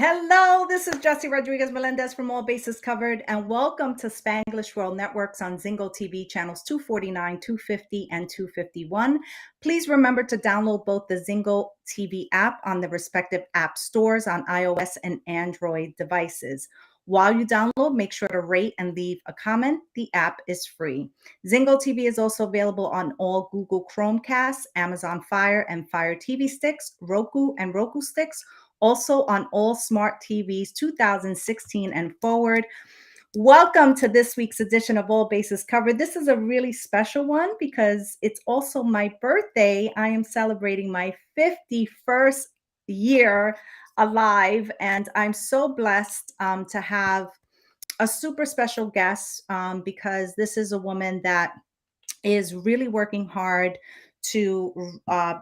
Hello, this is Jessie Rodriguez Melendez from All Bases Covered, and welcome to Spanglish World Networks on Zingo TV channels 249, 250, and 251. Please remember to download both the Zingo TV app on the respective app stores on iOS and Android devices. While you download, make sure to rate and leave a comment. The app is free. Zingo TV is also available on all Google Chromecasts, Amazon Fire and Fire TV sticks, Roku and Roku sticks, also on all smart TVs 2016 and forward. Welcome to this week's edition of All Bases Covered. This is a really special one because it's also my birthday. I am celebrating my 51st year alive, and I'm so blessed to have a super special guest because this is a woman that is really working hard to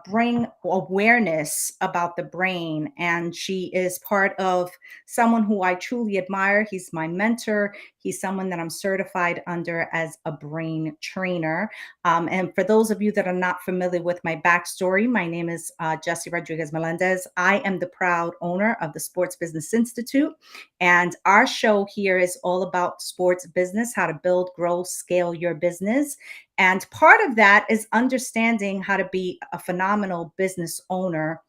bring awareness about the brain. And she is part of someone who I truly admire. He's my mentor. He's someone that I'm certified under as a brain trainer. And for those of you that are not familiar with my backstory, my name is Jessie Rodriguez Melendez. I am the proud owner of the Sports Business Institute. And our show here is all about sports business, how to build, grow, scale your business. And part of that is understanding how to be a phenomenal business owner,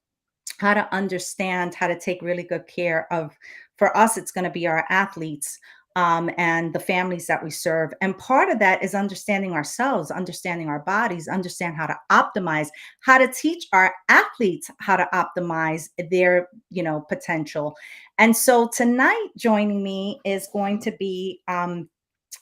how to understand how to take really good care of, for us, it's going to be our athletes and the families that we serve. And part of that is understanding ourselves, understanding our bodies, understand how to optimize, how to teach our athletes how to optimize their, potential. And so tonight joining me is going to be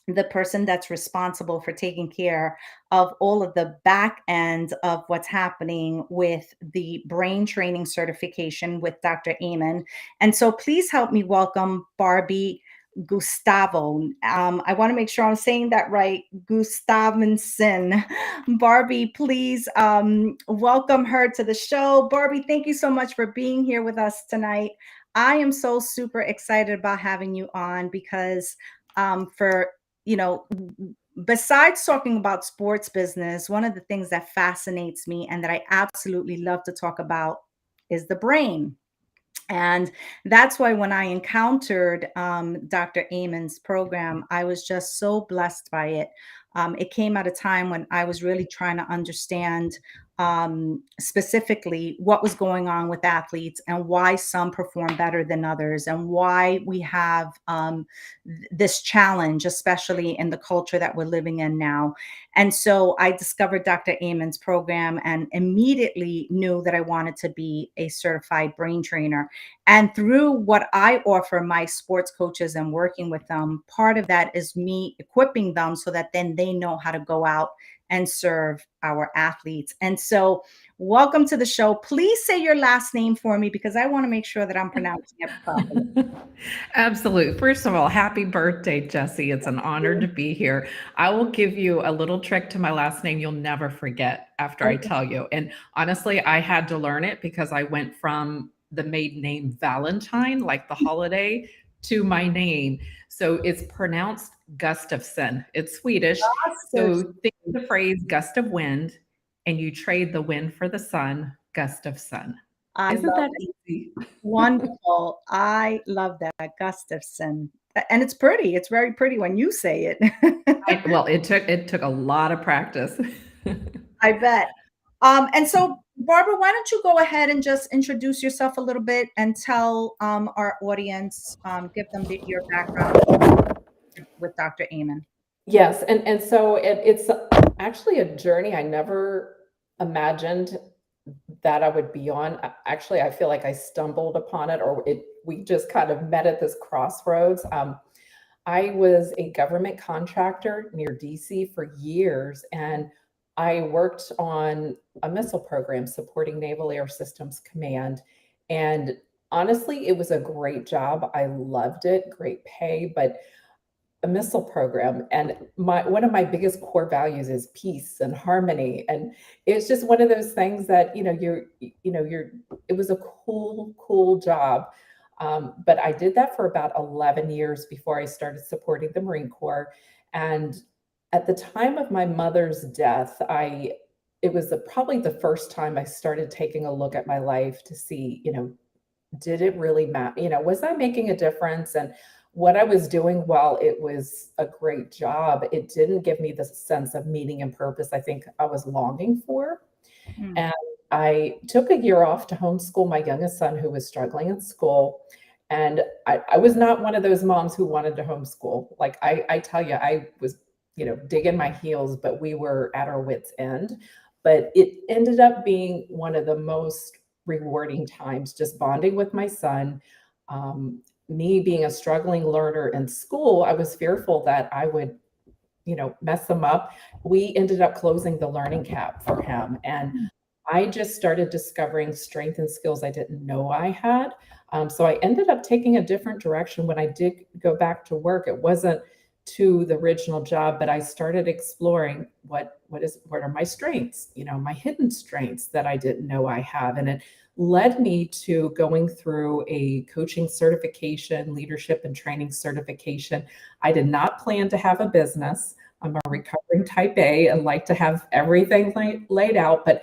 the person that's responsible for taking care of all of the back end of what's happening with the brain training certification with Dr. Amen. And so please help me welcome Barbie Gustavo. I want to make sure I'm saying that right. Gustavson. Barbie, please welcome her to the show. Barbie, thank you so much for being here with us tonight. I am so super excited about having you on because for besides talking about sports business, one of the things that fascinates me and that I absolutely love to talk about is the brain. And that's why when I encountered Dr. Amen's program, I was just so blessed by it. It came at a time when I was really trying to understand specifically what was going on with athletes and why some perform better than others and why we have this challenge, especially in the culture that we're living in now. And so I discovered Dr. Amen's program and immediately knew that I wanted to be a certified brain trainer. And through what I offer my sports coaches and working with them, part of that is me equipping them so that then they know how to go out and serve our athletes. And so welcome to the show. Please say your last name for me because I want to make sure that I'm pronouncing it properly. Absolutely. First of all, happy birthday, Jessie. It's an honor to be here. I will give you a little trick to my last name you'll never forget after I tell you. And honestly, I had to learn it because I went from the maiden name Valentine, like the holiday, to my name. So it's pronounced Gustavson. It's Swedish. So think of the phrase gust of wind, and you trade the wind for the sun, Gustavson. I Isn't love that it. easy? Wonderful. I love that. Gustafson. And it's pretty. It's very pretty when you say it. Well, it took a lot of practice. I bet. And so, Barbara, why don't you go ahead and just introduce yourself a little bit and tell our audience, give them your background with Dr. Amen. Yes, and so it's actually a journey I never imagined that I would be on. Actually, I feel like I stumbled upon it, or we just kind of met at this crossroads. I was a government contractor near DC for years, and I worked on a missile program supporting Naval Air Systems Command. And honestly, it was a great job. I loved it, great pay, but a missile program, and my one of my biggest core values is peace and harmony, and it's just one of those things that you're it was a cool job. But I did that for about 11 years before I started supporting the Marine Corps. And at the time of my mother's death, I it was probably the first time I started taking a look at my life to see, did it really matter? Was I making a difference? And what I was doing, while it was a great job, it didn't give me the sense of meaning and purpose I think I was longing for. Mm, And I took a year off to homeschool my youngest son who was struggling in school. And I was not one of those moms who wanted to homeschool. Like I tell you, I was, digging my heels, but we were at our wits' end. But it ended up being one of the most rewarding times, just bonding with my son. Me being a struggling learner in school, I was fearful that I would mess them up. We ended up closing the learning cap for him. And I just started discovering strength and skills I didn't know I had. So I ended up taking a different direction when I did go back to work. It wasn't to the original job, but I started exploring what are my strengths, my hidden strengths that I didn't know I have. And it led me to going through a coaching certification, leadership and training certification. I did not plan to have a business. I'm a recovering type A and like to have everything laid out, but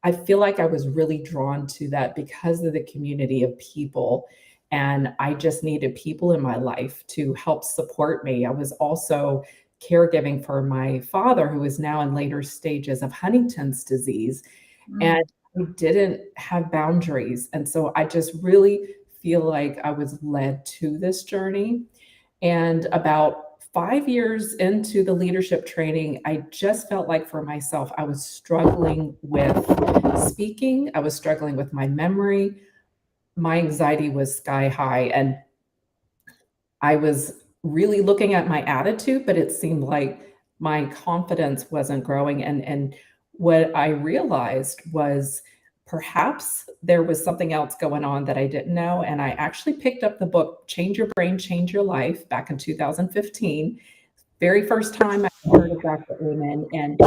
I feel like I was really drawn to that because of the community of people. And I just needed people in my life to help support me. I was also caregiving for my father, who is now in later stages of Huntington's disease. mm, And I didn't have boundaries. And so I just really feel like I was led to this journey. And about 5 years into the leadership training, I just felt like for myself, I was struggling with speaking. I was struggling with my memory. My anxiety was sky high. And I was really looking at my attitude, but it seemed like my confidence wasn't growing. And what I realized was perhaps there was something else going on that I didn't know. And I actually picked up the book, Change Your Brain, Change Your Life, back in 2015. Very first time I heard of Dr. Amen. And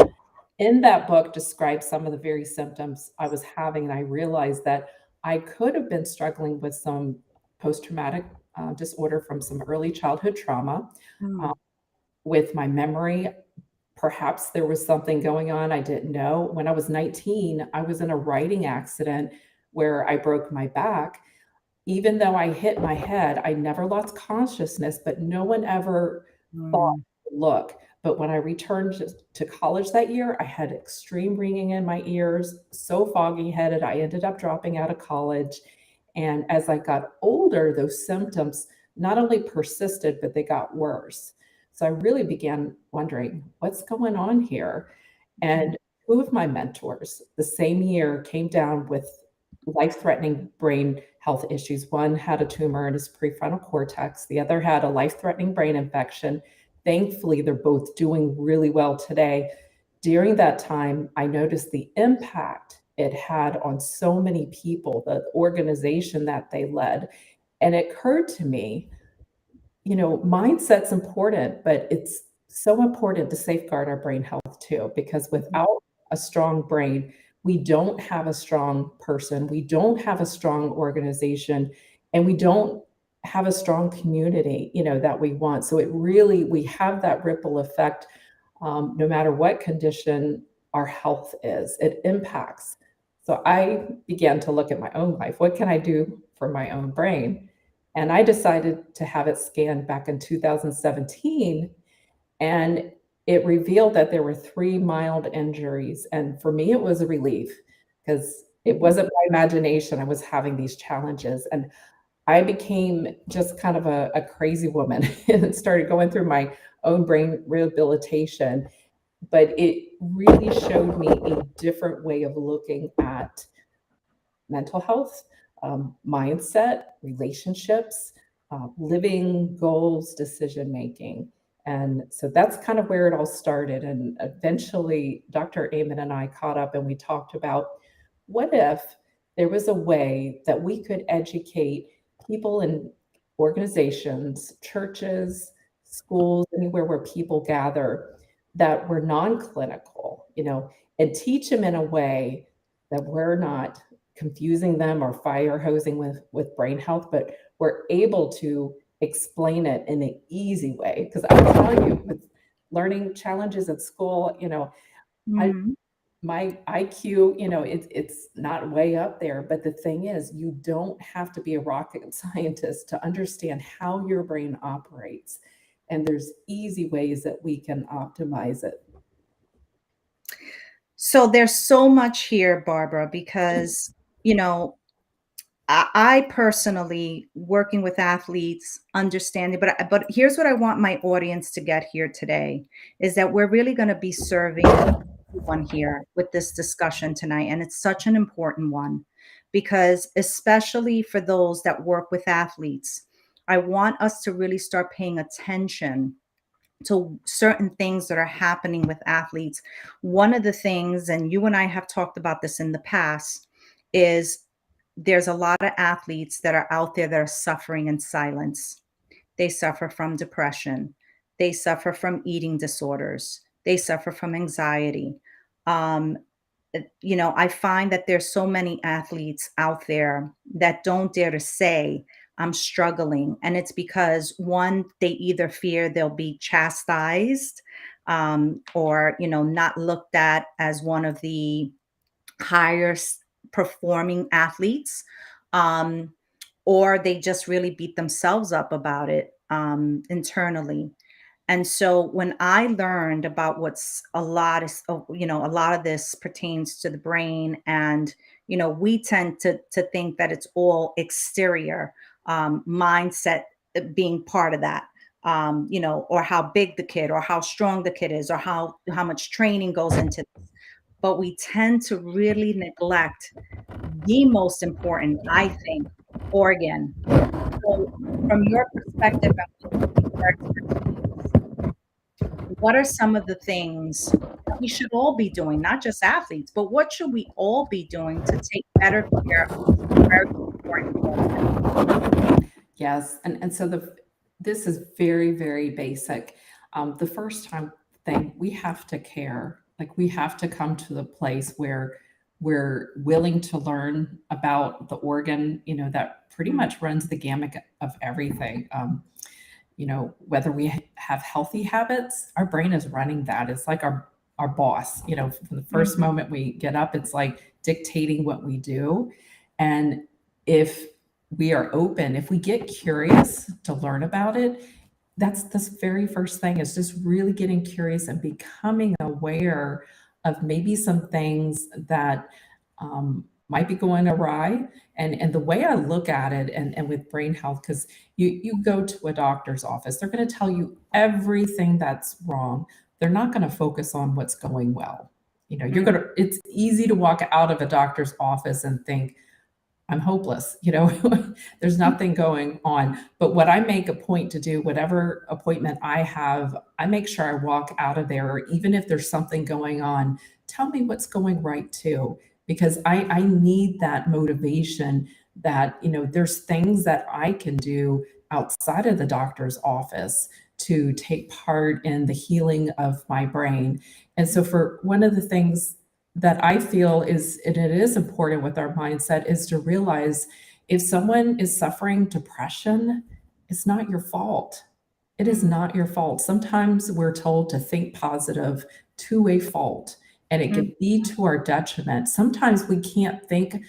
in that book described some of the very symptoms I was having. And I realized that I could have been struggling with some post-traumatic disorder from some early childhood trauma, uh, mm, with my memory. Perhaps there was something going on I didn't know. When I was 19, I was in a riding accident where I broke my back. Even though I hit my head, I never lost consciousness, but no one ever thought mm, to look. But when I returned to college that year, I had extreme ringing in my ears, so foggy headed, I ended up dropping out of college. And as I got older, those symptoms not only persisted, but they got worse. So I really began wondering, what's going on here? mm, And two of my mentors the same year came down with life-threatening brain health issues. One had a tumor in his prefrontal cortex, the other had a life-threatening brain infection. Thankfully, they're both doing really well today. During that time, I noticed the impact it had on so many people, the organization that they led. And it occurred to me, mindset's important, but it's so important to safeguard our brain health too, because without a strong brain, we don't have a strong person, we don't have a strong organization, and we don't have a strong community, that we want. So we have that ripple effect. No matter what condition our health is, it impacts. So I began to look at my own life. What can I do for my own brain? And I decided to have it scanned back in 2017. And it revealed that there were three mild injuries. And for me, it was a relief because it wasn't my imagination. I was having these challenges. And I became just kind of a crazy woman and started going through my own brain rehabilitation. But it really showed me a different way of looking at mental health, mindset, relationships, living goals, decision making. And so that's kind of where it all started. And eventually, Dr. Amen and I caught up and we talked about what if there was a way that we could educate people in organizations, churches, schools, anywhere where people gather that were non clinical, and teach them in a way that we're not confusing them or fire hosing with brain health, but we're able to explain it in an easy way. Because I tell you, with learning challenges at school, I mm, my IQ, it's not way up there, but the thing is, you don't have to be a rocket scientist to understand how your brain operates. And there's easy ways that we can optimize it. So there's so much here, Barbara, because, you know, I personally working with athletes, understanding, but here's what I want my audience to get here today is that we're really going to be serving everyone here with this discussion tonight, and it's such an important one because especially for those that work with athletes, I want us to really start paying attention to certain things that are happening with athletes. One of the things, and you and I have talked about this in the past, is there's a lot of athletes that are out there that are suffering in silence. They suffer from depression. They suffer from eating disorders. They suffer from anxiety. Um, I find that there's so many athletes out there that don't dare to say, I'm struggling. And it's because one, they either fear they'll be chastised or, not looked at as one of the higher performing athletes, um, or they just really beat themselves up about it internally. And so when I learned about what's a lot is, a lot of this pertains to the brain, and we tend to think that it's all exterior mindset being part of that, or how big the kid, or how strong the kid is, or how much training goes into this. But we tend to really neglect the most important, I think, organ. So, from your perspective and with your expertise, what are some of the things that we should all be doing, not just athletes, but what should we all be doing to take better care of this very important organ? Yes, and so this is very, very basic. The first time thing, we have to care. Like, we have to come to the place where we're willing to learn about the organ, that pretty much runs the gamut of everything. Whether we have healthy habits, our brain is running that. It's like our boss. From the first Mhm. moment we get up, it's like dictating what we do. And if we are open, if we get curious to learn about it, that's the very first thing, is just really getting curious and becoming aware of maybe some things that might be going awry. And the way I look at it, and with brain health, because you go to a doctor's office, they're going to tell you everything that's wrong. They're not going to focus on what's going well. Mhm. It's easy to walk out of a doctor's office and think, I'm hopeless. There's nothing going on. But what I make a point to do, whatever appointment I have, I make sure I walk out of there, or even if there's something going on, tell me what's going right too, because I need that motivation that, there's things that I can do outside of the doctor's office to take part in the healing of my brain. And so, for one of the things that I feel is, and it is important with our mindset, is to realize if someone is suffering depression, it's not your fault. It is Mhm. not your fault. Sometimes we're told to think positive to a fault, and it Mhm. can be to our detriment. Sometimes we can't think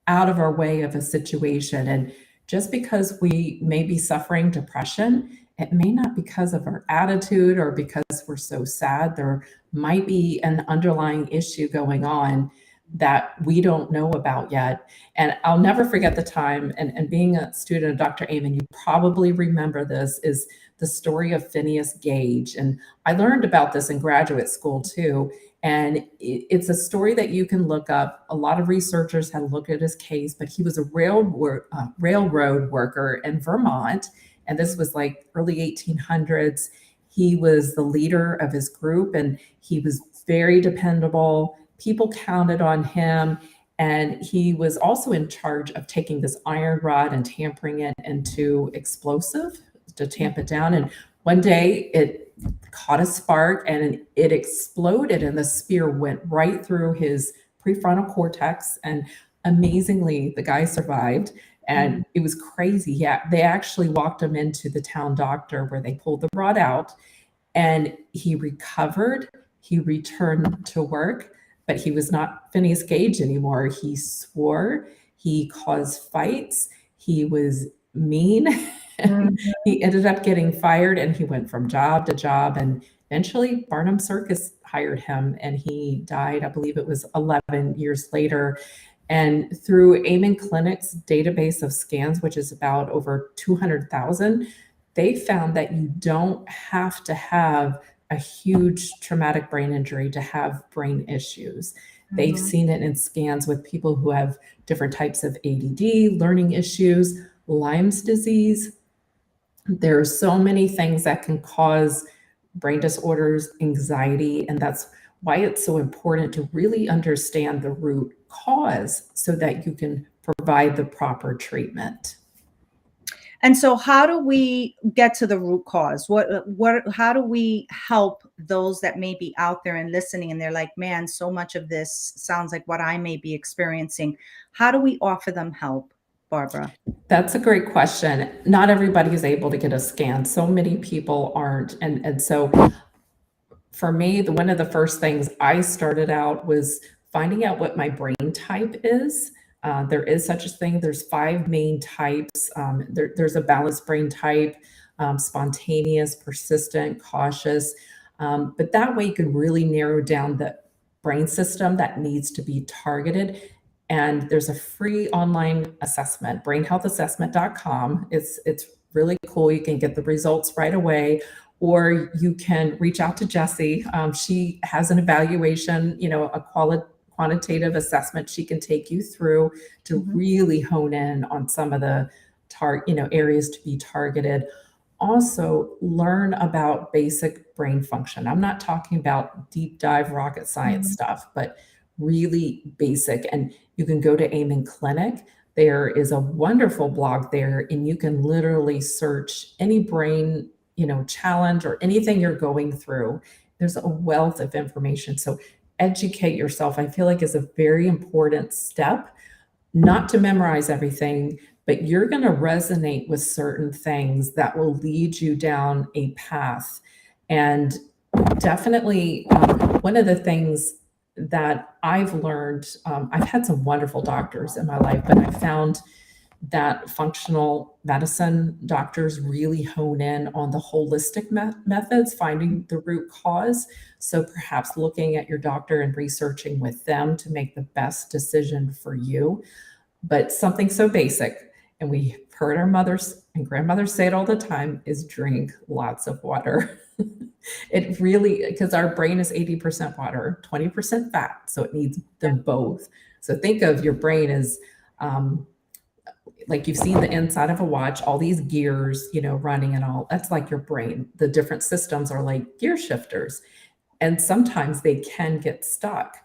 out of our way of a situation. And just because we may be suffering depression, it may not because of our attitude or because we're so sad. There might be an underlying issue going on that we don't know about yet. And I'll never forget the time, and being a student of Dr. Amen, you probably remember this, is the story of Phineas Gage. And I learned about this in graduate school too. And it's a story that you can look up. A lot of researchers had looked at his case, but he was a railroad worker in Vermont. And this was like early 1800s. He was the leader of his group, and he was very dependable. People counted on him. And he was also in charge of taking this iron rod and tampering it into explosive to tamp it down. And one day it caught a spark and it exploded, and the spear went right through his prefrontal cortex. And amazingly, the guy survived. And Mhm. it was crazy. Yeah, they actually walked him into the town doctor where they pulled the rod out, and he recovered. He returned to work, but he was not Phineas Gage anymore. He swore, he caused fights, he was mean. And Mhm. he ended up getting fired, and he went from job to job, and eventually Barnum Circus hired him, and he died, I believe it was 11 years later. And through Amen Clinic's database of scans, which is about over 200,000, they found that you don't have to have a huge traumatic brain injury to have brain issues. They've Mhm. seen it in scans with people who have different types of ADD, learning issues, Lyme's disease. There are so many things that can cause brain disorders, anxiety, and that's why it's so important to really understand the root cause so that you can provide the proper treatment. And so how do we get to the root cause? How do we help those that may be out there and listening and they're like, man, so much of this sounds like what I may be experiencing. How do we offer them help, Barbara? That's a great question. Not everybody is able to get a scan. So many people aren't. And so for me, one of the first things I started out was finding out what my brain type is. There is such a thing. There's five main types. There's a balanced brain type, spontaneous, persistent, cautious. But that way you can really narrow down the brain system that needs to be targeted. And there's a free online assessment, brainhealthassessment.com. It's really cool. You can get the results right away, or you can reach out to Jessie. She has an evaluation, a quantitative assessment she can take you through to Mhm. really hone in on some of the areas to be targeted. Also, learn about basic brain function. I'm not talking about deep dive rocket science Mhm. stuff, but really basic. And you can go to Amen Clinic. There is a wonderful blog there, and you can literally search any brain challenge or anything you're going through. There's a wealth of information. So educate yourself, I feel like, is a very important step. Not to memorize everything, but you're going to resonate with certain things that will lead you down a path. And definitely, one of the things that I've learned, I've had some wonderful doctors in my life, but I found that functional medicine doctors really hone in on the holistic methods, finding the root cause. So perhaps looking at your doctor and researching with them to make the best decision for you. But something so basic, and we heard our mothers and grandmothers say it all the time, is drink lots of water. It really, because our brain is 80% water, 20% fat, so it needs them both. So think of your brain as um, like you've seen the inside of a watch, all these gears, running and all. That's like your brain. The different systems are like gear shifters, and sometimes they can get stuck.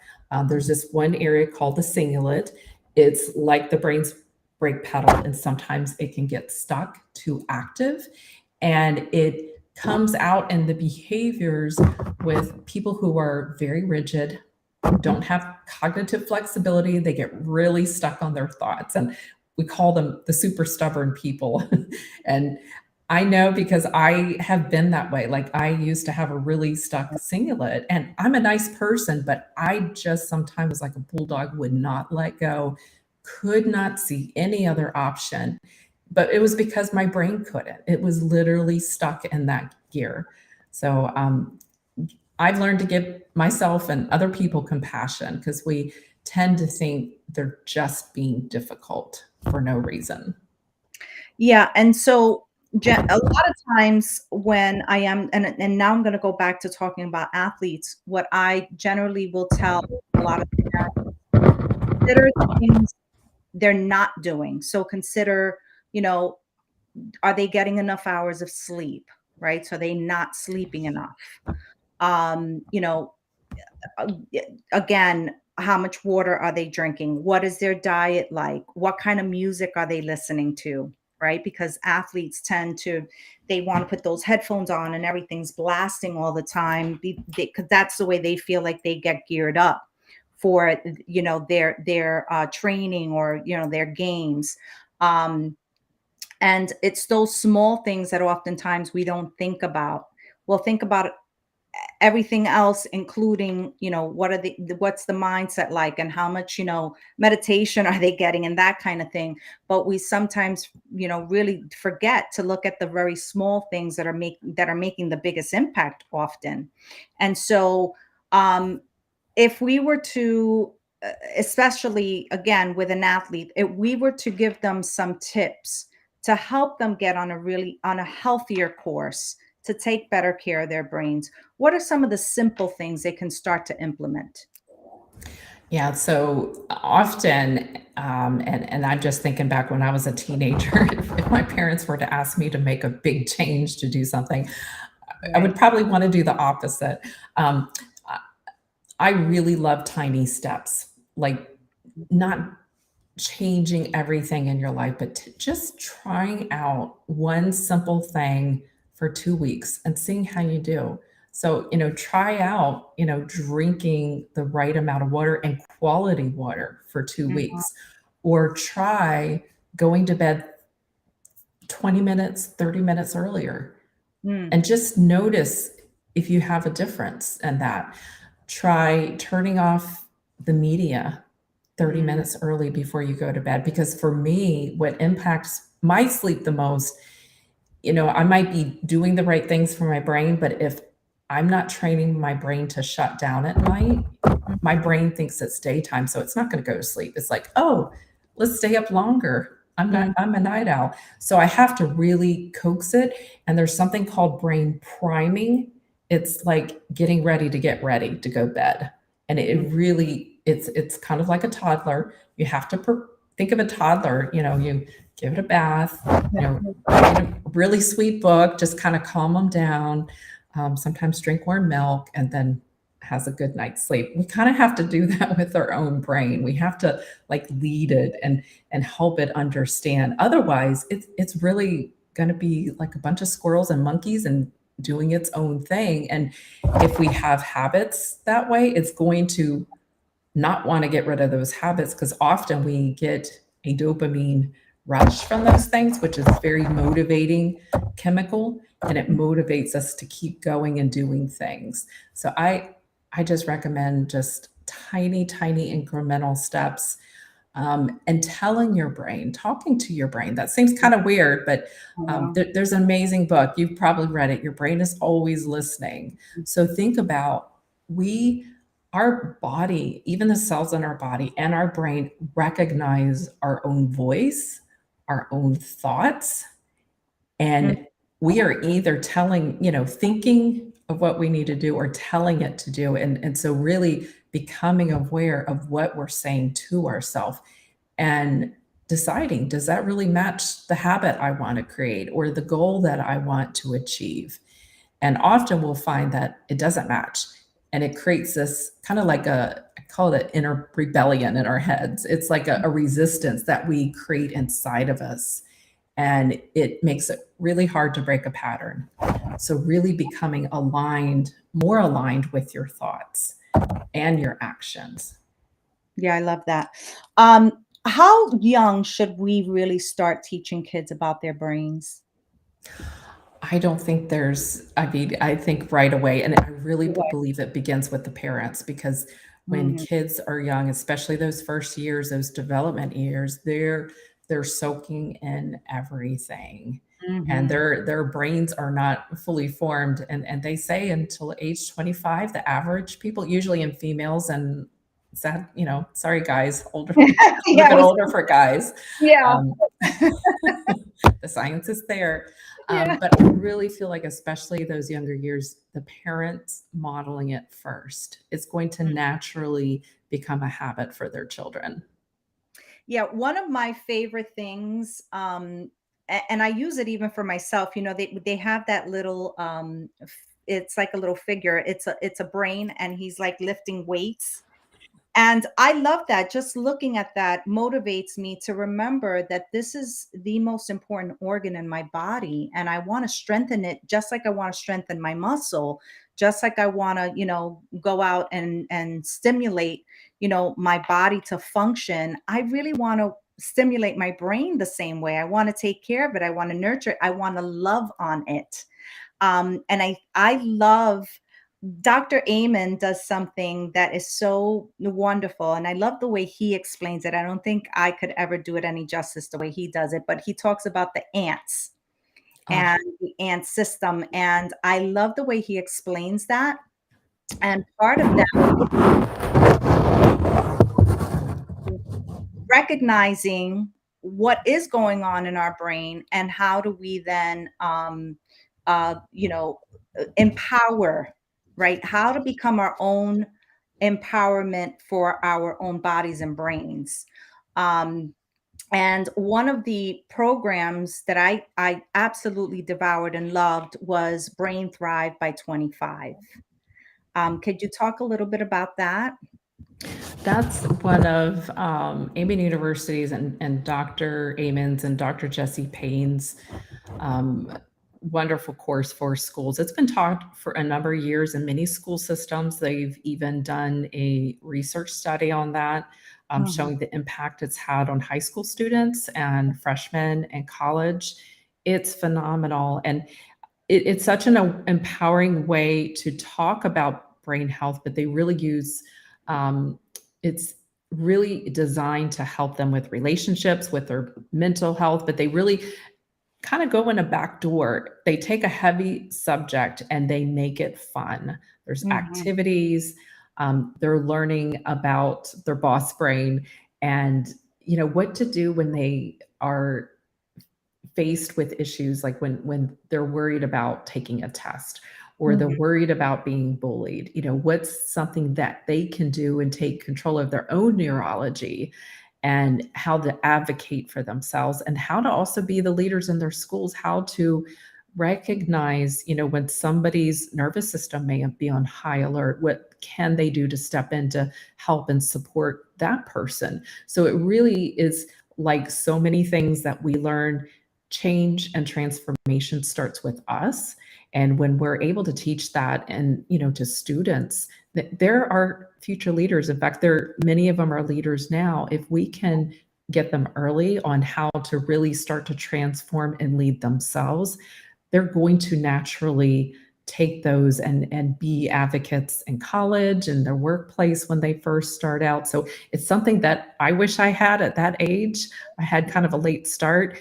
There's this one area called the cingulate. It's like the brain's brake pedal, and sometimes it can get stuck, too active, and it comes out in the behaviors with people who are very rigid, don't have cognitive flexibility. They get really stuck on their thoughts, and we call them the super stubborn people. And I know because I have been that way. Like I used to have a really stuck cingulate, and I'm a nice person, but I just sometimes, like a bulldog, would not let go, could not see any other option. But it was because my brain couldn't. It was literally stuck in that gear. So I've learned to give myself and other people compassion because we tend to think they're just being difficult for no reason. Yeah, and so a lot of times when I am, and now I'm going to go back to talking about athletes. What I generally will tell a lot of parents, consider things they're not doing. So consider, you know, are they getting enough hours of sleep? Right? So are they not sleeping enough? You know, uh, again, how much water are they drinking? What is their diet like? What kind of music are they listening to? Right? Because athletes tend to, they want to put those headphones on and everything's blasting all the time because that's the way they feel like they get geared up for their training or their games. And it's those small things that oftentimes we don't think about. Well, think about everything else, including, what's the mindset like, and how much, meditation are they getting, and that kind of thing. But we sometimes, really forget to look at the very small things that are making the biggest impact often. And so, if we were to, especially again with an athlete, if we were to give them some tips to help them get on a healthier course to take better care of their brains, what are some of the simple things they can start to implement? Yeah, so often, and I'm just thinking back when I was a teenager, if my parents were to ask me to make a big change to do something, I would Right. probably want to do the opposite. Um, I I really love tiny steps, like not changing everything in your life, but just trying out one simple thing for 2 weeks and seeing how you do. So, try out, drinking the right amount of water and quality water for two Mhm. weeks, or try going to bed 20 minutes, 30 minutes earlier, Mm. and just notice if you have a difference in that. Try turning off the media 30 Mm. minutes early before you go to bed, because for me, what impacts my sleep the most, I might be doing the right things for my brain, but if I'm not training my brain to shut down at night, my Mhm. brain thinks it's daytime, so it's not going to go to sleep. It's like, oh, let's stay up longer. Mm. I'm a night owl. So I have to really coax it. And there's something called brain priming. It's like getting ready to get ready to go bed. And Mm. it really, it's kind of like a toddler. You have to think of a toddler, you give it a bath, read a really sweet book, just kind of calm them down. Sometimes drink warm milk, and then has a good night's sleep. We kind of have to do that with our own brain. We have to like lead it and help it understand. Otherwise, it's really going to be like a bunch of squirrels and monkeys and doing its own thing. And if we have habits that way, it's going to not want to get rid of those habits, because often we get a dopamine rush from those things, which is very motivating chemical, and it motivates us to keep going and doing things. So I just recommend just tiny, tiny incremental steps, and telling your brain, talking to your brain. That seems kind of weird, but Wow. there's an amazing book. You've probably read it. Your brain is always listening. So think about, we, our body, even the cells in our body and our brain recognize our own voice, our own thoughts, Mm. and we are either telling, thinking of what we need to do or telling it to do. And so really becoming aware of what we're saying to ourselves and deciding, does that really match the habit I want to create or the goal that I want to achieve? And often we'll find that it doesn't match. And it creates this kind of like I call it an inner rebellion in our heads. It's like a resistance that we create inside of us. And it makes it really hard to break a pattern. So, really becoming aligned, more aligned with your thoughts and your actions. Yeah, I love that. How young should we really start teaching kids about their brains? I don't think I mean, I think right away, and I really Right. believe it begins with the parents, because when Mhm. kids are young, especially those first years, those development years, they're soaking in everything. And Mhm. their brains are not fully formed. And they say until age 25, the average people, usually in females, and sad, sorry guys, older, a little Yeah, bit older for guys. yeah. Um, the science is there. Yeah. But I really feel like, especially those younger years, the parents modeling it first, it's going to naturally become a habit for their children. Yeah, one of my favorite things, and I use it even for myself. They have that little, it's like a little figure. It's a brain, and he's like lifting weights. And I love that. Just looking at that motivates me to remember that this is the most important organ in my body. And I want to strengthen it just like I want to strengthen my muscle, just like I want to, go out and stimulate, my body to function. I really want to stimulate my brain the same way. I want to take care of it. I want to nurture it. I want to love on it. And I love Dr. Amen does something that is so wonderful, and I love the way he explains it. I don't think I could ever do it any justice the way he does it, but he talks about the ants Ah, and the ant system, and I love the way he explains that. And part of that is recognizing what is going on in our brain and how do we then, you know, empower, right? How to become our own empowerment for our own bodies and brains. Um, and one of the programs that I absolutely devoured and loved was Brain Thrive by 25. Could you talk a little bit about that? that's one of Amen University's and Dr. Amen's and Dr. Jesse Payne's um, wonderful course for schools. It's been taught for a number of years in many school systems. They've even done a research study on that, Mhm, showing the impact it's had on high school students and freshmen and college. It's phenomenal. And it's such an empowering way to talk about brain health, but they really use um, it's really designed to help them with relationships, with their mental health, but they really kind of go in a back door. They take a heavy subject and they make it fun. There's mhm, activities. They're learning about their boss brain and what to do when they are faced with issues like when they're worried about taking a test or they're mhm, worried about being bullied. What's something that they can do and take control of their own neurology and how to advocate for themselves and how to also be the leaders in their schools, how to recognize, when somebody's nervous system may be on high alert, what can they do to step in to help and support that person? So it really is like so many things that we learn, change and transformation starts with us. And when we're able to teach that and, to students, that there are future leaders. In fact, many of them are leaders now. If we can get them early on how to really start to transform and lead themselves, they're going to naturally take those and be advocates in college and their workplace when they first start out. So it's something that I wish I had at that age. I had kind of a late start.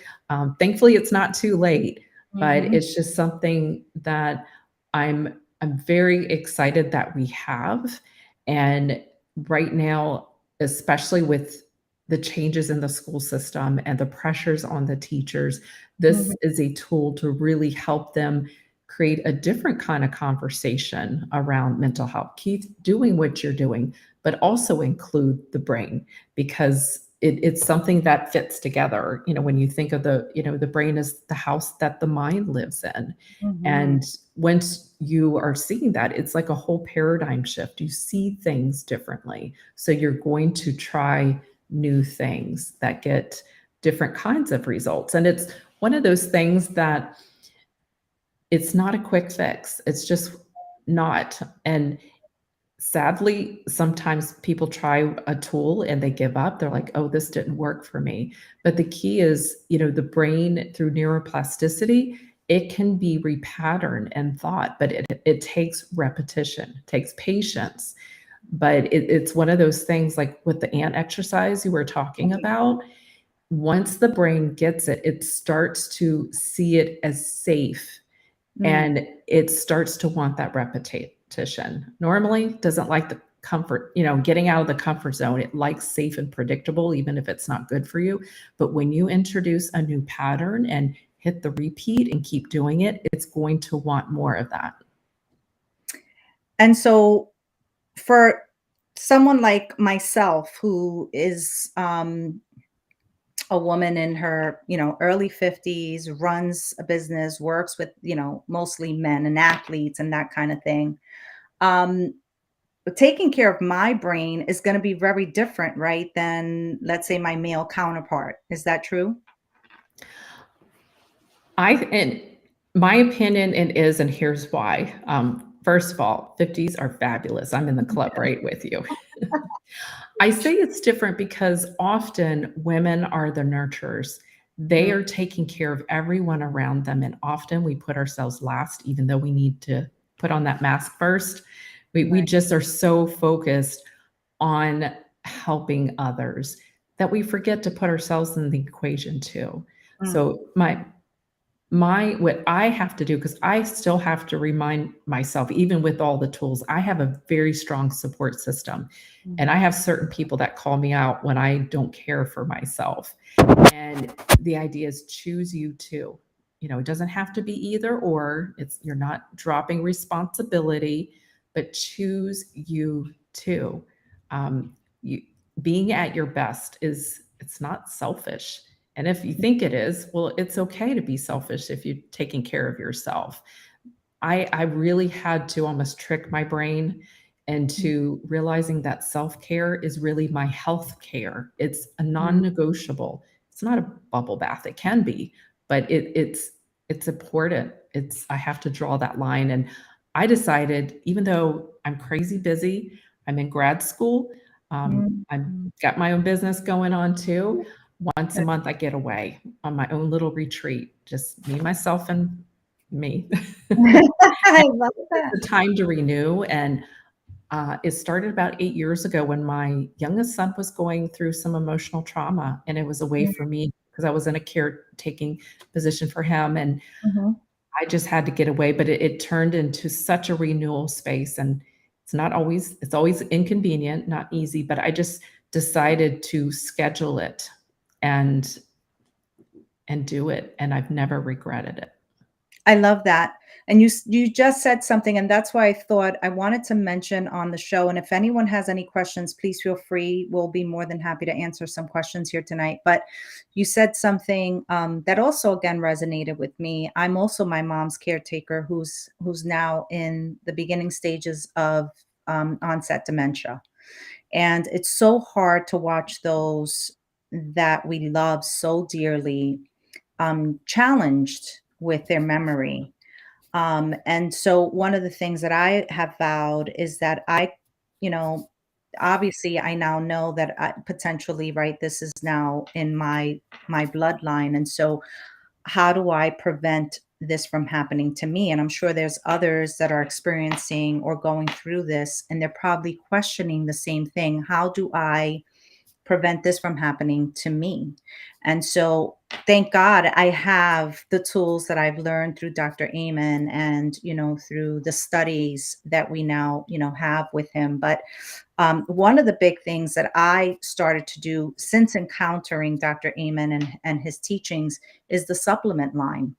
Thankfully, it's not too late, but mhm, it's just something that I'm very excited that we have. And right now, especially with the changes in the school system and the pressures on the teachers, mhm, this is a tool to really help them create a different kind of conversation around mental health. Keep doing what you're doing, but also include the brain because it's something that fits together. When you think of the brain is the house that the mind lives in. mhm. And once you are seeing that, it's like a whole paradigm shift. You see things differently. So you're going to try new things that get different kinds of results. And it's one of those things that it's not a quick fix. It's just not. And sadly, sometimes people try a tool and they give up. They're like, oh, this didn't work for me. But the key is, the brain through neuroplasticity, it can be repatterned and thought, but it takes repetition, takes patience. But it's one of those things like with the ant exercise you were talking about. Once the brain gets it, it starts to see it as safe Mm, and it starts to want that repetition. Normally doesn't like the comfort, getting out of the comfort zone. It likes safe and predictable, even if it's not good for you. But when you introduce a new pattern and hit the repeat and keep doing it, it's going to want more of that. and so for someone like myself who is, a woman in her, early 50s, runs a business, works with, mostly men and athletes and that kind of thing. Um, but taking care of my brain is going to be very different, right, than let's say my male counterpart. Is that true? In my opinion, it is, and here's why. First of all, 50s are fabulous. I'm in the club right with you. I say it's different because often women are the nurturers. They Mm, are taking care of everyone around them. And often we put ourselves last, even though we need to put on that mask first. We just are so focused on helping others that we forget to put ourselves in the equation too. So what I have to do, because I still have to remind myself, even with all the tools, I have a very strong support system. And I have certain people that call me out when I don't care for myself. And the idea is choose you too. It doesn't have to be either or. You're not dropping responsibility, but choose you too. You being at your best it's not selfish. And if you think it is, well, it's okay to be selfish if you're taking care of yourself. I really had to almost trick my brain into realizing that self-care is really my health care. It's a non-negotiable. It's not a bubble bath. It can be, but it's important. I have to draw that line. And I decided, even though I'm crazy busy, I'm in grad school, I've got my own business going on too. Once a month, I get away on my own little retreat, just me, myself, and me. I love that. The time to renew. And it started about 8 years ago when my youngest son was going through some emotional trauma. And it was a way for me, because I was in a caretaking position for him. And I just had to get away, but it turned into such a renewal space. And it's always inconvenient, not easy, but I just decided to schedule it and do it. And I've never regretted it. I love that. And you just said something, and that's why I thought I wanted to mention on the show. And if anyone has any questions, please feel free. We'll be more than happy to answer some questions here tonight. But you said something that also again resonated with me. I'm also my mom's caretaker, who's now in the beginning stages of onset dementia, and it's so hard to watch those that we love so dearly challenged with their memory. And so one of the things that I have vowed is that you know, obviously I now know that potentially, right, this is now in my bloodline. And so how do I prevent this from happening to me? And I'm sure there's others that are experiencing or going through this, and they're probably questioning the same thing. How do I prevent this from happening to me? And so thank God I have the tools that I've learned through Dr. Amen and, through the studies that we now, have with him. But one of the big things that I started to do since encountering Dr. Amen and his teachings is the supplement line.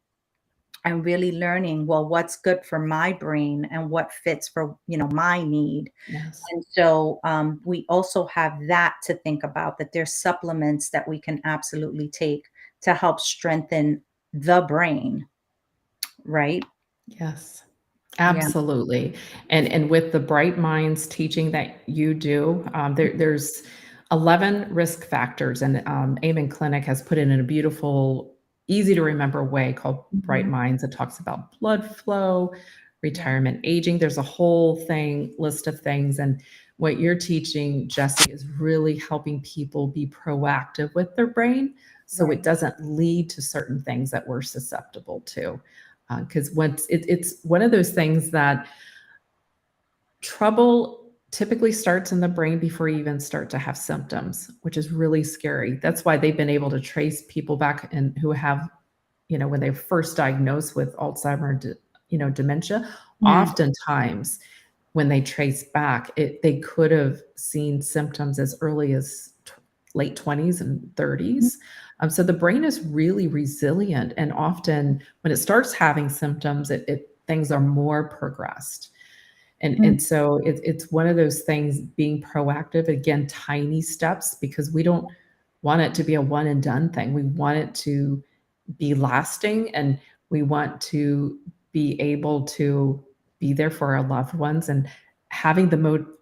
I'm really learning, well, what's good for my brain and what fits for, my need. Yes. And so we also have that to think about, that there's supplements that we can absolutely take to help strengthen the brain, right? Yes. Yeah. Absolutely. And with the Bright Minds teaching that you do, there's 11 risk factors, and Amen Clinic has put it in a beautiful, easy to remember way called Bright Mhm. Minds. It talks about blood flow, Yeah. retirement, aging. There's a whole list of things. And what you're teaching, Jesse, is really helping people be proactive with their brain so Right. it doesn't lead to certain things that we're susceptible to. Because once it's one of those things that trouble typically starts in the brain before you even start to have symptoms, which is really scary. That's why they've been able to trace people back and who have, when they were first diagnosed with Alzheimer, dementia. Mm. Oftentimes, when they trace back, they could have seen symptoms as early as late 20s and 30s. So the brain is really resilient, and often when it starts having symptoms, things are more progressed. Mm. And so it's one of those things, being proactive, again, tiny steps, because we don't want it to be a one and done thing. We want it to be lasting, and we want to be able to be there for our loved ones. And having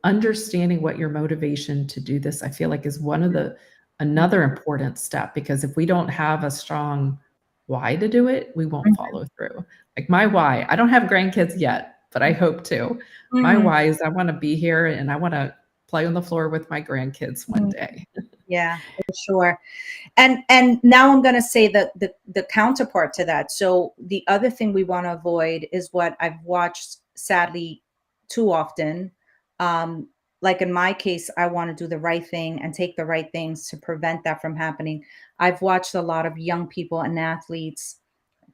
understanding what your motivation to do this, I feel like, is another important step, because if we don't have a strong why to do it, we won't follow through. Like my why, I don't have grandkids yet, but I hope to. My Mhm. why is I want to be here and I want to play on the floor with my grandkids one Mhm. day. Yeah, for sure. And now I'm going to say the counterpart to that. So the other thing we want to avoid is what I've watched sadly, too often. Um, like in my case, I want to do the right thing and take the right things to prevent that from happening. I've watched a lot of young people and athletes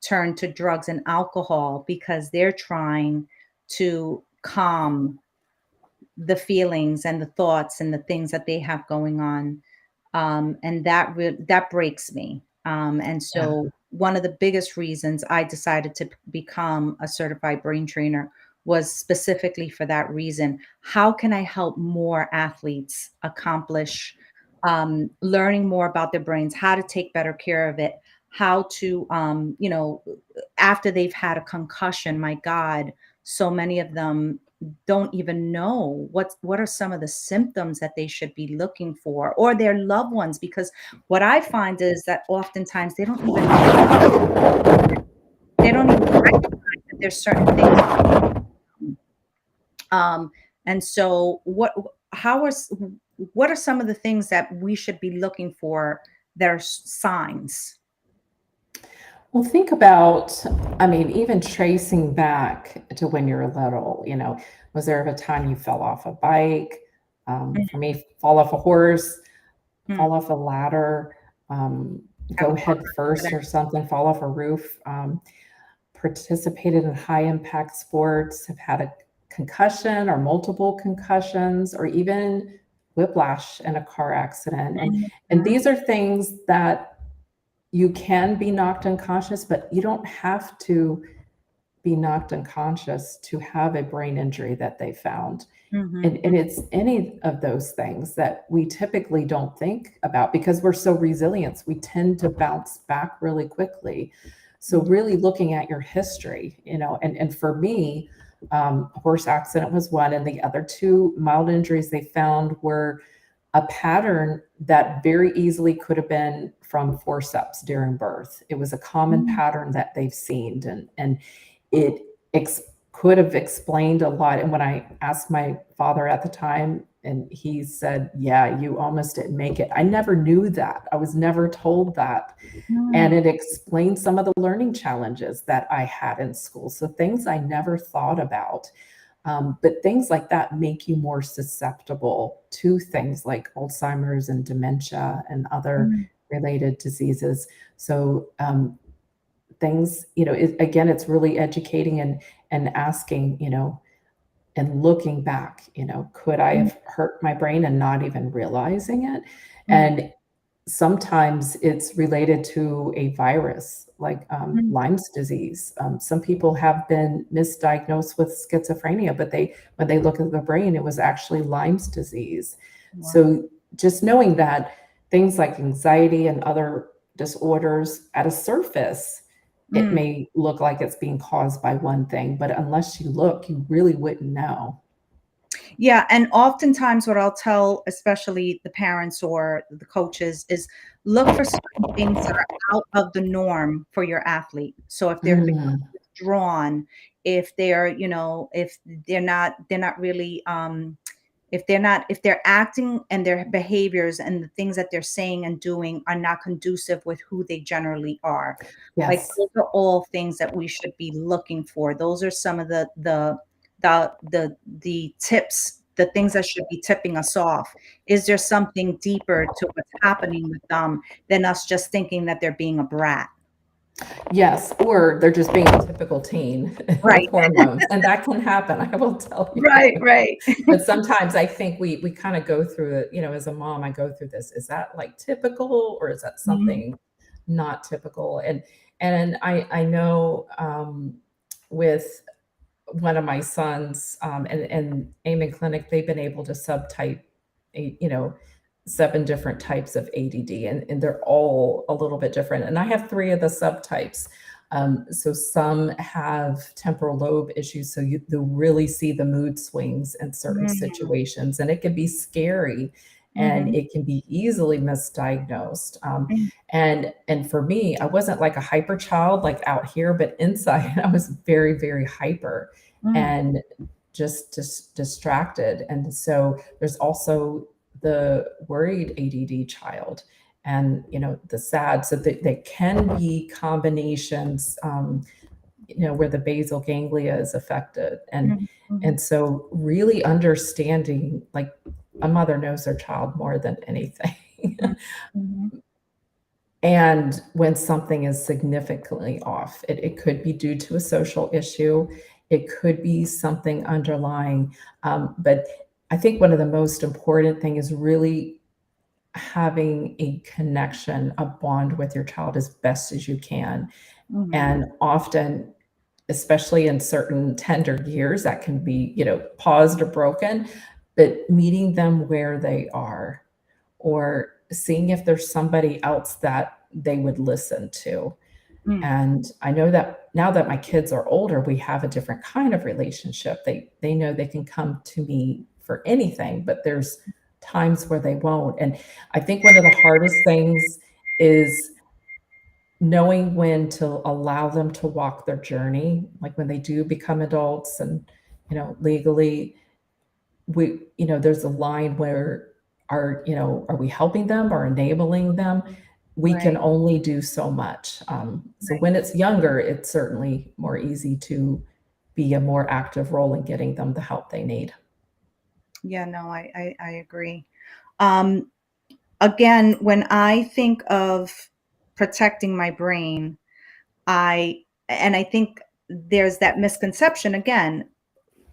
turn to drugs and alcohol because they're trying to calm the feelings and the thoughts and the things that they have going on, and that breaks me. And Yeah. so one of the biggest reasons I decided to become a certified brain trainer was specifically for that reason. How can I help more athletes accomplish learning more about their brains, how to take better care of it, how to, after they've had a concussion, my God, so many of them don't even know what are some of the symptoms that they should be looking for, or their loved ones, because what I find is that oftentimes they don't even recognize that there's certain things. um and so what are some of the things that we should be looking for that are signs? Well, think about, I mean, even tracing back to when you're little, was there a time you fell off a bike? For me, fall off a horse, Mhm. fall off a ladder, Have go a head first partner. or something, fall off a roof, participated in high impact sports, have had a concussion or multiple concussions, or even whiplash in a car accident. And Mhm. these are things that you can be knocked unconscious, but you don't have to be knocked unconscious to have a brain injury that they found. Mhm. And it's any of those things that we typically don't think about because we're so resilient. We tend to bounce back really quickly. So Mhm. really looking at your history, and for me, a horse accident was one, and the other two mild injuries they found were a pattern that very easily could have been from forceps during birth. It was a common Mhm. pattern that they've seen, and it could have explained a lot. And when I asked my father at the time, and he said, "Yeah, you almost didn't make it." I never knew that. I was never told that. And Mm. it explained some of the learning challenges that I had in school. So things I never thought about. But things like that make you more susceptible to things like Alzheimer's and dementia and other Mm. related diseases. So things, again, it's really educating and asking, and looking back, could I Mm. have hurt my brain and not even realizing it? Mm. And sometimes it's related to a virus like Mm. Lyme's disease. Some people have been misdiagnosed with schizophrenia, but when they look at the brain, it was actually Lyme's disease. Wow. So just knowing that things like anxiety and other disorders at a surface, it Mm. may look like it's being caused by one thing, but unless you look, you really wouldn't know. Yeah, and oftentimes what I'll tell, especially the parents or the coaches, is look for certain things that are out of the norm for your athlete. So if they're Mm, withdrawn, if they're, if they're not really, if they're acting and their behaviors and the things that they're saying and doing are not conducive with who they generally are. Like yes. those are all things that we should be looking for. Those are some of the tips, the things that should be tipping us off. Is there something deeper to what's happening with them than us just thinking that they're being a brat? Yes, or they're just being a typical teen with Right. hormones, and that can happen, I will tell you. Right, right. But sometimes I think we kind of go through it, as a mom, I go through this. Is that like typical or is that Mhm. something not typical? And I know with one of my sons and Amen Clinic, they've been able to subtype, a- you know, 7 different types of ADD, and they're all a little bit different. And I have 3 of the subtypes. So some have temporal lobe issues, so you really see the mood swings in certain Mm. situations, and it can be scary, and Mhm. it can be easily misdiagnosed. Mm. And for me, I wasn't like a hyper child like out here, but inside I was very, very hyper Mm. and just distracted. And so there's also the worried ADD child and the sad. So they can be combinations. where the basal ganglia is affected. Mm-hmm. And so really understanding, like, a mother knows their child more than anything. Mm-hmm. And when something is significantly off, it could be due to a social issue, it could be something underlying. But I think one of the most important thing is really having a connection, a bond with your child as best as you can. Mm-hmm. And often, especially in certain tender years, that can be, paused or broken, but meeting them where they are, or seeing if there's somebody else that they would listen to. Mm. And I know that now that my kids are older, we have a different kind of relationship. They know they can come to me for anything, but there's times where they won't. And I think one of the hardest things is knowing when to allow them to walk their journey, like when they do become adults and, legally, there's a line where are we helping them or enabling them? We can Right. only do so much. So Right. when it's younger, it's certainly more easy to be a more active role in getting them the help they need. Yeah, no, I agree. Um, Again, when I think of protecting my brain, I think there's that misconception again,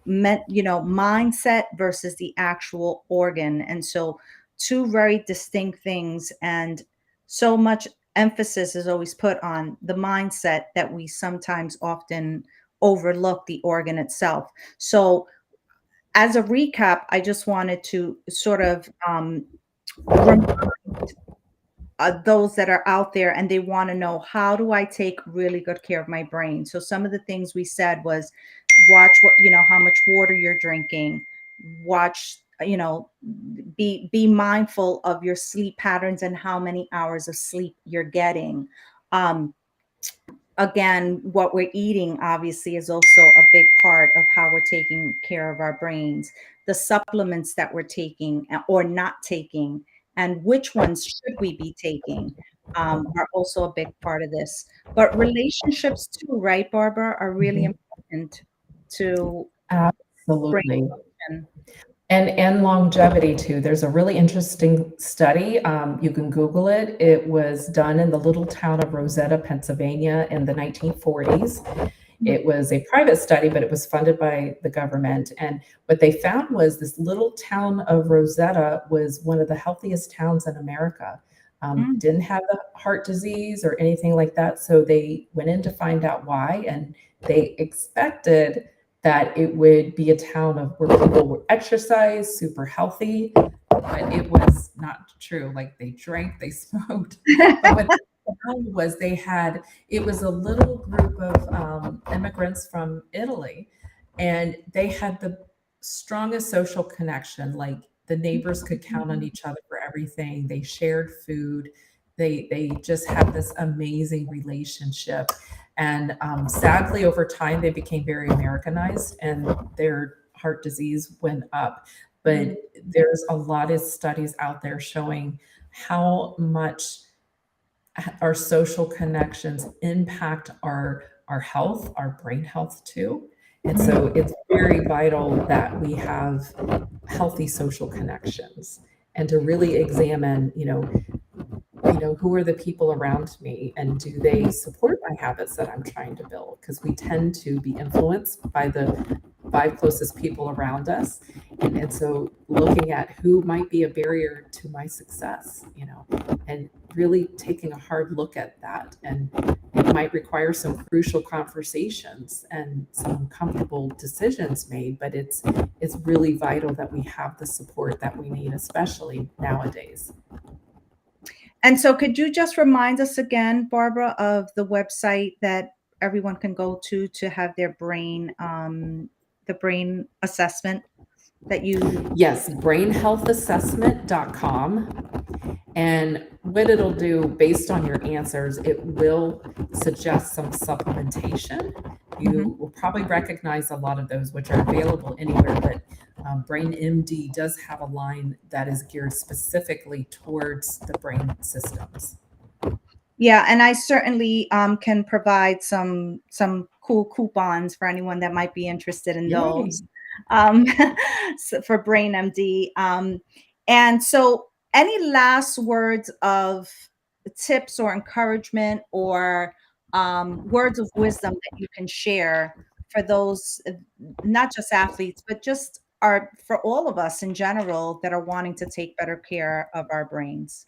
mindset versus the actual organ. And so two very distinct things. And so much emphasis is always put on the mindset that we sometimes often overlook the organ itself. So as a recap, I just wanted to sort of remind those that are out there and they want to know, how do I take really good care of my brain? So some of the things we said was watch how much water you're drinking, watch, be mindful of your sleep patterns and how many hours of sleep you're getting. Um, Again, what we're eating obviously is also a big part of how we're taking care of our brains. The supplements that we're taking or not taking, and which ones should we be taking, are also a big part of this. But relationships too, right, Barbara, are really Mhm. important to brain Absolutely. function. And longevity too. There's a really interesting study. You can Google it. It was done in the little town of Rosetta, Pennsylvania in the 1940s. It was a private study, but it was funded by the government. And what they found was this little town of Rosetta was one of the healthiest towns in America. Mm, Didn't have the heart disease or anything like that. So they went in to find out why, and they expected that it would be a town of where people would exercise, super healthy, but it was not true. Like, they drank, they smoked. But what they found was it was a little group of immigrants from Italy, and they had the strongest social connection. Like, the neighbors could count on each other for everything. They shared food. They just had this amazing relationship. And sadly, over time, they became very Americanized, and their heart disease went up. But mm, there's a lot of studies out there showing how much our social connections impact our health, our brain health too. And mm. so it's very vital that we have healthy social connections, and to really examine, who are the people around me, and do they support my habits that I'm trying to build? Because we tend to be influenced by the five closest people around us. And so looking at who might be a barrier to my success, and really taking a hard look at that. And it might require some crucial conversations and some uncomfortable decisions made, but it's really vital that we have the support that we need, especially nowadays. And so could you just remind us again, Barbara, of the website that everyone can go to have their the brain assessment that you Yes, brainhealthassessment.com. And what it'll do, based on your answers, it will suggest some supplementation. Mhm. You will probably recognize a lot of those, which are available anywhere, but Brain MD does have a line that is geared specifically towards the brain systems. Yeah, and I certainly can provide some cool coupons for anyone that might be interested in Yay. those um, for Brain MD. And so, any last words of tips or encouragement or words of wisdom that you can share for those, not just athletes, but just are for all of us in general that are wanting to take better care of our brains?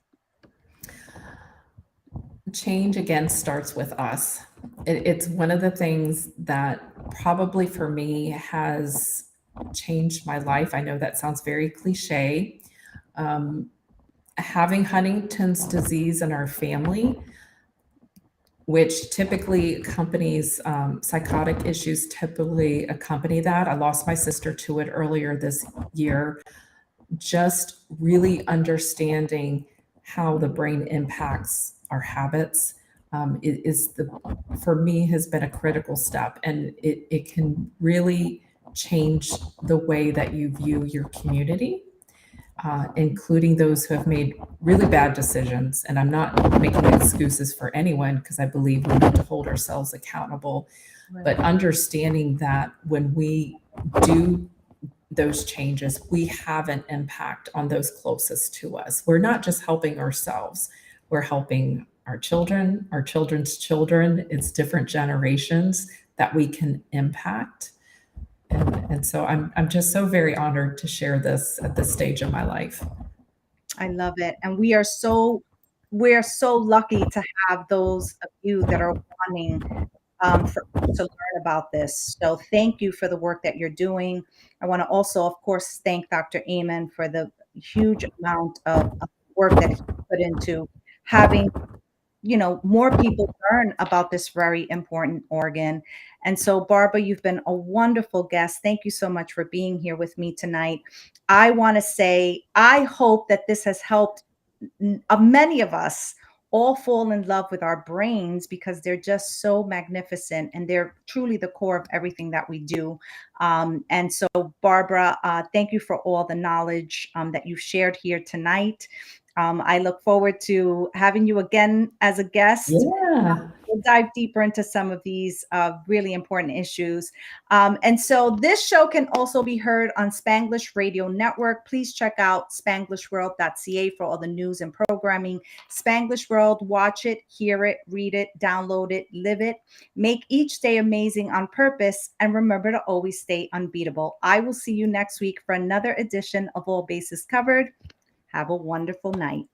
Change again starts with us. It's one of the things that probably for me has changed my life. I know that sounds very cliche. Um, Having Huntington's disease in our family, which typically accompanies psychotic issues, typically accompany that. I lost my sister to it earlier this year. Just really understanding how the brain impacts our habits is the for me has been a critical step, and it can really change the way that you view your community, including those who have made really bad decisions. And I'm not making excuses for anyone because I believe we need to hold ourselves accountable, but understanding that when we do those changes, we have an impact on those closest to us. We're not just helping ourselves, we're helping our children, our children's children. It's different generations that we can impact. And so I'm just so very honored to share this at this stage of my life. I love it. And we're so lucky to have those of you that are wanting to learn about this. So thank you for the work that you're doing. I want to also, of course, thank Dr. Amen for the huge amount of work that he put into having more people learn about this very important organ. And so, Barbara, you've been a wonderful guest. Thank you so much for being here with me tonight. I want to say, I hope that this has helped many of us all fall in love with our brains because they're just so magnificent and they're truly the core of everything that we do. And so, Barbara, thank you for all the knowledge that you've shared here tonight. I look forward to having you again as a guest. Yeah. We'll dive deeper into some of these really important issues. And so this show can also be heard on Spanglish Radio Network. Please check out spanglishworld.ca for all the news and programming. Spanglish World, watch it, hear it, read it, download it, live it. Make each day amazing on purpose, and remember to always stay unbeatable. I will see you next week for another edition of All Bases Covered. Have a wonderful night.